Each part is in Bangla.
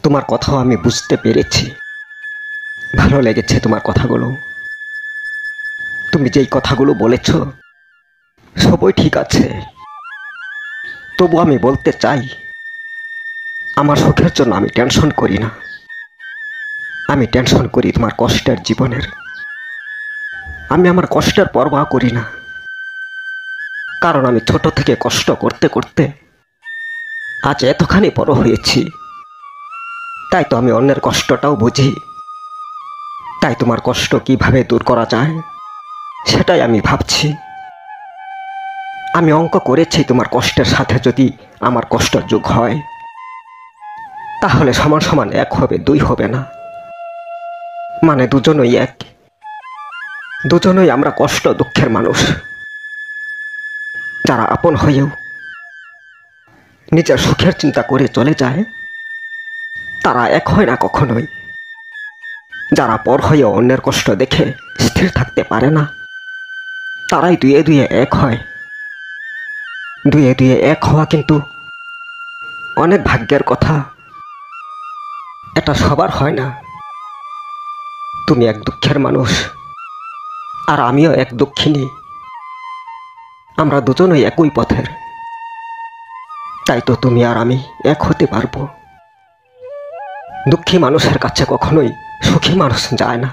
তোমার কথাও আমি বুঝতে পেরেছি। ভালো লেগেছে তোমার কথাগুলো। তুমি যেই কথাগুলো বলেছ সবই ঠিক আছে। তবু আমি বলতে চাই, আমার সুখের জন্য আমি টেনশন করি না। আমি টেনশন করি তোমার কষ্টের জীবনের। আমি আমার কষ্টের পরোয়া করি না, কারণ আমি ছোট থেকে কষ্ট করতে করতে আজ এতখানি বড় হয়েছি। তাই তো আমি অন্যের কষ্টটাও বুঝি। তাই তোমার কষ্ট কিভাবে দূর করা যায় সেটাই আমি ভাবছি। আমি অঙ্ক করেছি, তোমার কষ্টের সাথে যদি আমার কষ্টের যোগ হয় তাহলে সমান সমান 1 হবে, 2 হবে না, মানে দুজনই এক। দুজনই আমরা কষ্ট দুঃখের মানুষ। যারা আপন হয়েও নিজের সুখের চিন্তা করে চলে যায় তারা এক হয় না কখনোই। যারা পর হয়েও অন্যের কষ্ট দেখে স্থির থাকতে পারে না তারাই দুয়ে দুয়ে এক হয়। দুয়ে দুয়ে এক হওয়া কিন্তু অনেক ভাগ্যের কথা। এটা সবার হয় না। তুমি এক দুঃখের মানুষ আর আমিও এক দুঃখিনী। আমরা দুজনই একই পথের। তাই তো তুমি আর আমি এক হতে পারবো। দুঃখী মানুষের কাছে কখনোই সুখী মানুষ যায় না,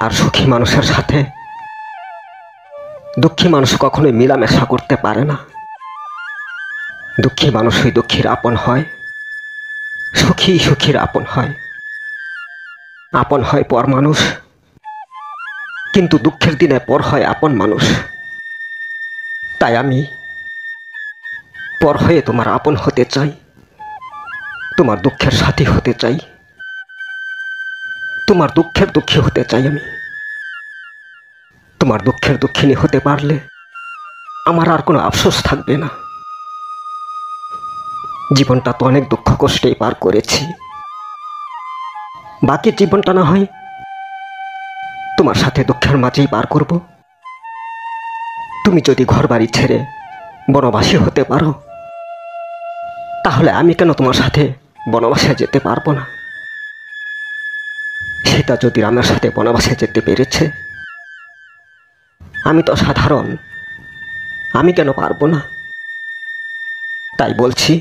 আর সুখী মানুষের সাথে দুঃখী মানুষ কখনোই মেলামেশা করতে পারে না। দুঃখী মানুষই দুঃখীর আপন হয়, সুখী সুখীর আপন হয়। আপন হয় পর মানুষ, কিন্তু দুঃখের দিনে পর হয় আপন মানুষ। তাই আমি পর হয়ে তোমার আপন হতে চাই, তোমার দুঃখের সাথী হতে চাই, তোমার দুঃখের দুঃখী হতে চাই। আমি তোমার দুঃখের দুঃখিনী হতে পারলে আমার আর কোনো আফসোস থাকবে না। জীবনটা তো অনেক দুঃখ কষ্টেই পার করেছি। বাকি জীবনটা না হয় তোমার সাথে দুঃখের মাঝেই পার করব। তুমি যদি ঘর বাড়ি ছেড়ে বনবাসী হতে পারো তাহলে আমি কেন তোমার সাথে বনবাসে যেতে পারবো না? সীতা যদি রামের সাথে বনবাসে যেতে পেরেছে, আমি তো সাধারণ, আমি কেন পারবো না? তাই বলছি,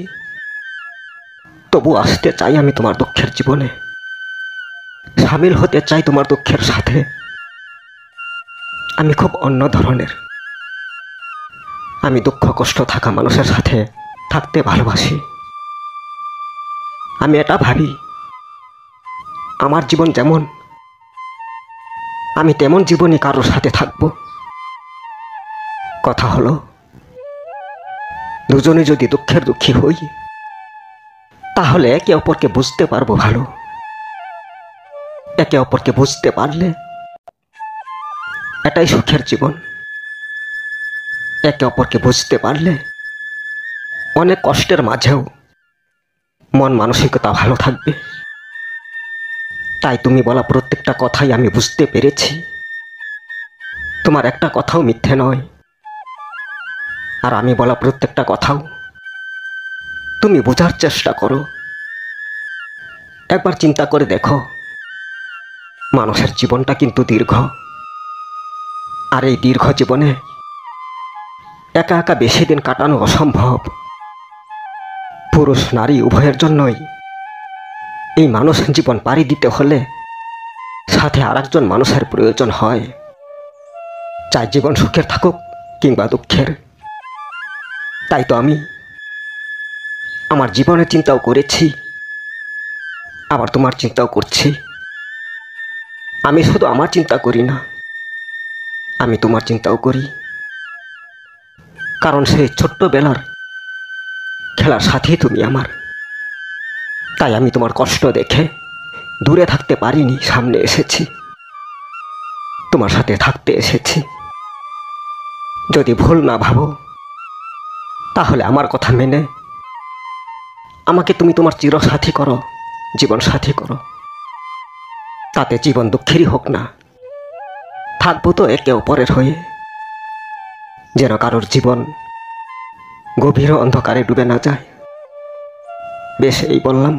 তবু আসতে চাই আমি তোমার দুঃখের জীবনে, সামিল হতে চাই তোমার দুঃখের সাথে। আমি খুব অন্য ধরনের। আমি দুঃখ কষ্ট থাকা মানুষের সাথে থাকতে ভালোবাসি। আমি এটা ভাবি, আমার জীবন যেমন, আমি তেমন জীবনই কারোর সাথে থাকব। কথা হলো, দুজনে যদি দুঃখের দুঃখী হই তাহলে একে অপরকে বুঝতে পারবো ভালো। একে অপরকে বুঝতে পারলে এটাই সুখের জীবন। একে অপরকে বুঝতে পারলে অনেক কষ্টের মাঝেও মন মানসিকতা ভালো থাকবে। তাই তুমি বলা প্রত্যেকটা কথাই আমি বুঝতে পেরেছি। তোমার একটা কথাও মিথ্যে নয়, আর আমি বলা প্রত্যেকটা কথাও তুমি বোঝার চেষ্টা করো। একবার চিন্তা করে দেখো, মানুষের জীবনটা কিন্তু দীর্ঘ, আর এই দীর্ঘ জীবনে একা একা বেশি দিন কাটানো অসম্ভব। পুরুষ নারী উভয়ের জন্যই এই মানুষ জীবন পাড়ি দিতে হলে সাথে আরেকজন মানুষের প্রয়োজন হয়, চাই জীবন সুখের থাকুক কিংবা দুঃখের। তাই তো আমি আমার জীবনের চিন্তাও করেছি, আবার তোমার চিন্তাও করছি। আমি শুধু আমার চিন্তা করি না, আমি তোমার চিন্তাও করি। কারণ সেই ছোট্টবেলার খেলার সাথী তুমি আমার। তাই আমি তোমার কষ্ট দেখে দূরে থাকতে পারিনি, সামনে এসেছি, তোমার সাথে থাকতে এসেছি। যদি ভুল না ভাবো তাহলে আমার কথা মেনে আমাকে তুমি তোমার চিরসাথী করো, জীবন সাথী করো। তাতে জীবন দুঃখেরই হোক না, থাকবো তো একে অপরের হয়ে, যেন কারোর জীবন গভীর অন্ধকারে ডুবে না যায়। বেশ, এই বললাম।